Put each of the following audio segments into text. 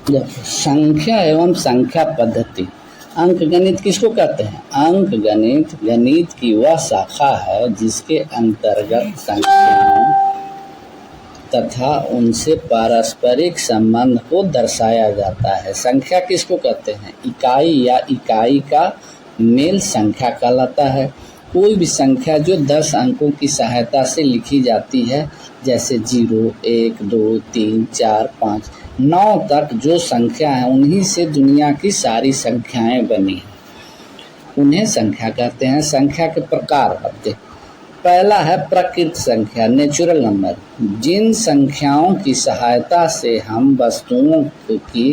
देखो, संख्या एवं संख्या पद्धति। अंक गणित किसको कहते हैं? अंक गणित गणित की वह शाखा है जिसके अंतर्गत संख्याओं तथा उनसे पारस्परिक संबंध को दर्शाया जाता है। संख्या किसको कहते हैं? इकाई या इकाई का मेल संख्या कहलाता है। कोई भी संख्या जो 10 अंकों की सहायता से लिखी जाती है, जैसे 0, 1, 2, 3, 4, 5, 9 तक जो संख्या है, उन्हीं से दुनिया की सारी संख्याएं बनी हैं, उन्हें संख्या कहते हैं। संख्या के प्रकार अब देखो, पहला है प्राकृत संख्या, नेचुरल नंबर। जिन संख्याओं की सहायता से हम वस्तुओं की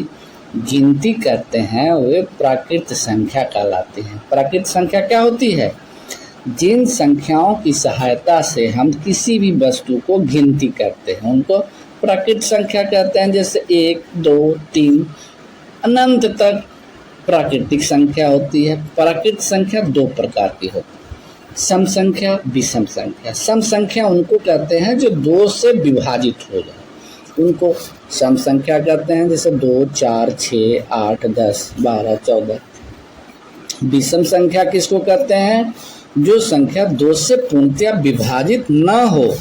गिनती करते हैं वे प्राकृत संख्या कहलाती हैं। प्राकृत संख्या क्या होती है? जिन संख्याओं की सहायता से हम किसी भी वस्तु को गिनती करते हैं उनको प्राकृत संख्या कहते हैं। जैसे 1, 2, 3 अनंत तक प्राकृतिक संख्या होती है। प्राकृत संख्या 2 प्रकार की होती है, सम संख्या, विषम संख्या। सम संख्या उनको कहते हैं जो 2 से विभाजित हो जाए, उनको सम संख्या कहते हैं। जैसे 2, 4, 6, 8, 10, 12, 14। विषम संख्या किसको कहते हैं? जो संख्या 2 से पूर्णतया विभाजित न हो,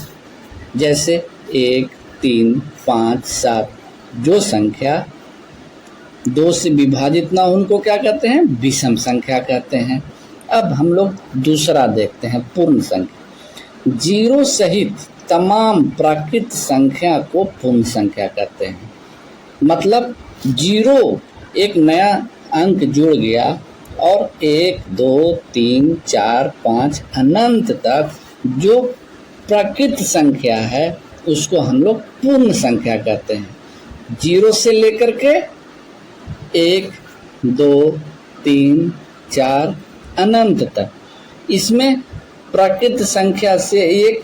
जैसे 1, 3, 5, 7। जो संख्या 2 से विभाजित न हो उनको क्या कहते हैं? विषम संख्या कहते हैं। अब हम लोग दूसरा देखते हैं, पूर्ण संख्या। 0 सहित तमाम प्राकृत संख्या को पूर्ण संख्या कहते हैं। मतलब 0 एक नया अंक जुड़ गया और 1, 2, 3, 4, 5 अनंत तक जो प्राकृत संख्या है उसको हम लोग पूर्ण संख्या कहते हैं। 0 से लेकर के 1, 2, 3, 4 अनंत तक। इसमें प्राकृत संख्या से एक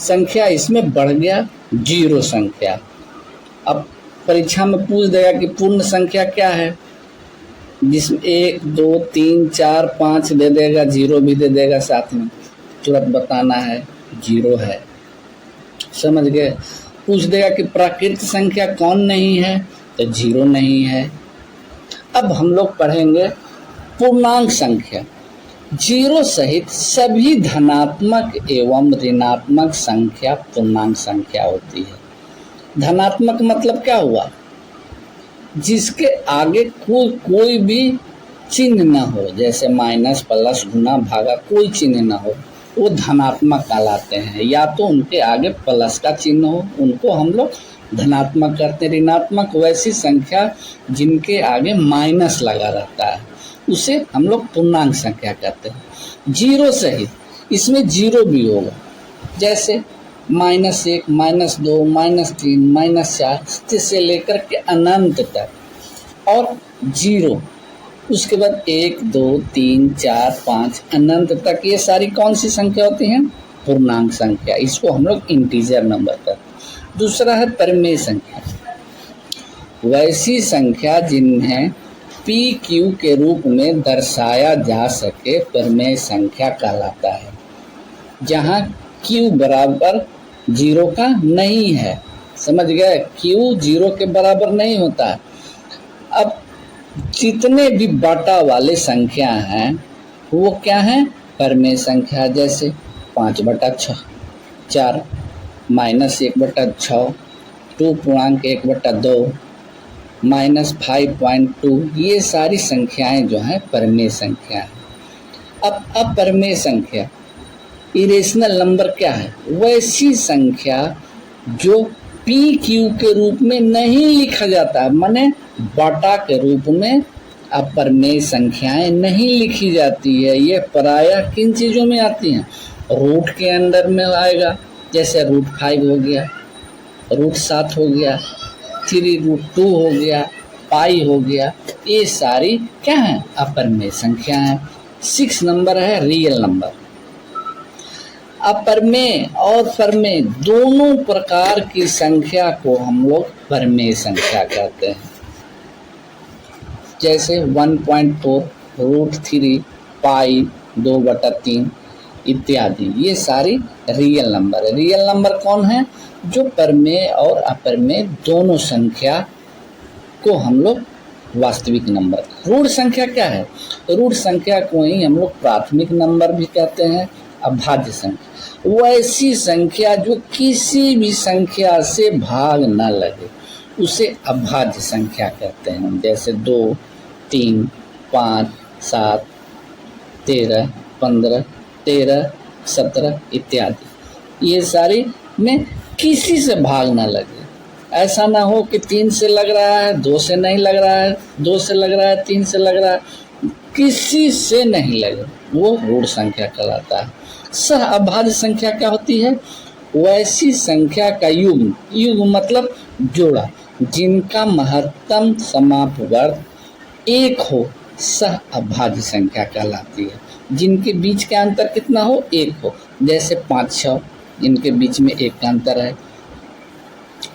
संख्या इसमें बढ़ गया, 0 संख्या। अब परीक्षा में पूछ देगा कि पूर्ण संख्या क्या है, जिसमें 1, 2, 3, 4, 5 दे देगा, 0 भी दे देगा साथ में, तुरंत बताना है 0 है। समझ गए? पूछ देगा कि प्राकृत संख्या कौन नहीं है, तो 0 नहीं है। अब हम लोग पढ़ेंगे पूर्णांक संख्या। 0 सहित सभी धनात्मक एवं ऋणात्मक संख्या पूर्णांक संख्या होती है। धनात्मक मतलब क्या हुआ? जिसके आगे कोई भी चिन्ह न हो, जैसे माइनस, प्लस, गुना, भागा, कोई चिन्ह न हो, वो धनात्मक कहलाते हैं। या तो उनके आगे प्लस का चिन्ह हो, उनको हम लोग धनात्मक करते हैं। ऋणात्मक वैसी संख्या जिनके आगे माइनस लगा रहता है, उसे हम लोग पूर्णांक संख्या कहते हैं। 0 सहित, इसमें 0 भी होगा, जैसे -1, -2, -3, -4 से लेकर के अनंत तक, और 0 उसके बाद 1, 2, 3, 4, 5 अनंत तक। ये सारी कौन सी संख्या होती हैं? पूर्णांक संख्या। इसको हम लोग इंटीजर नंबर कहते हैं। दूसरा है परिमेय संख्या। वैसी संख्या जिन्हें PQ के रूप में दर्शाया जा सके परिमेय संख्या कहलाता है। जहाँ Q बराबर 0 का नहीं है। समझ गए? Q 0 के बराबर नहीं होता है। अब जितने भी बाटा वाले संख्या हैं वो क्या हैं? परिमेय संख्या। जैसे 5/6, 4, -1/6, 2.1/2, -5.2, ये सारी संख्याएं जो हैं परिमेय संख्या है। अब अपरिमेय संख्या, इरेशनल नंबर क्या है? वैसी संख्या जो PQ के रूप में नहीं लिखा जाता है, माने बाटा के रूप में अपरिमेय संख्याएं नहीं लिखी जाती है। ये प्रायः किन चीज़ों में आती हैं? रूट के अंदर में आएगा, जैसे √5 हो गया, √7 हो गया, 3√2 हो गया, पाई हो गया। ये सारी क्या है? अपरिमेय संख्या है। 6 नंबर है रियल नंबर। अपरिमेय और परिमेय दोनों प्रकार की संख्या को हम लोग परिमेय संख्या कहते हैं। जैसे 1.4, √3, पाई 2/3 इत्यादि, ये सारी रियल नंबर है। रियल नंबर कौन है? जो परिमेय और अपरिमेय दोनों संख्या को हम लोग वास्तविक नंबर। रूढ़ संख्या क्या है? रूढ़ संख्या को ही हम लोग प्राथमिक नंबर भी कहते हैं, अभाज्य संख्या। वैसी संख्या जो किसी भी संख्या से भाग न लगे उसे अभाज्य संख्या कहते हैं। जैसे 2, 3, 5, 7, 13, 15, 13, 17 इत्यादि। ये सारी में किसी से भाग ना लगे। ऐसा ना हो कि 3 से लग रहा है, 2 से नहीं लग रहा है, 2 से लग रहा है, 3 से लग रहा है, किसी से नहीं लगे, वो रूढ़ संख्या कहलाता है। सह अभाज्य संख्या क्या होती है? वैसी संख्या का युग्म, युग्म मतलब जोड़ा, जिनका महत्तम समापवर्ग 1 हो, सह अभाज्य संख्या कहलाती है। जिनके बीच का अंतर कितना हो? 1 हो। जैसे 5, 6 इनके बीच में 1 का अंतर है,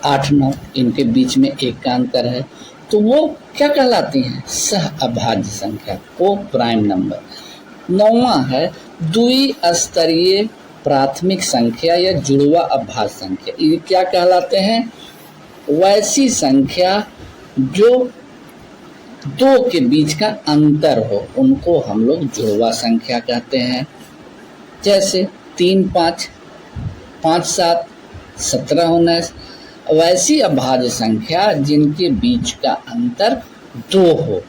8, 9 इनके बीच में 1 का अंतर है, तो वो क्या कहलाती हैं? सह अभाज्य संख्या, को प्राइम नंबर। 9वां है द्विस्तरीय प्राथमिक संख्या या जुड़वा अभाज्य संख्या। ये क्या कहलाते हैं? वैसी संख्या जो 2 के बीच का अंतर हो, उनको हम लोग जुड़वा संख्या कहते हैं। जैसे 3, 5, 5, 7, 17, 19। वैसी अभाज्य संख्या जिनके बीच का अंतर 2 हो,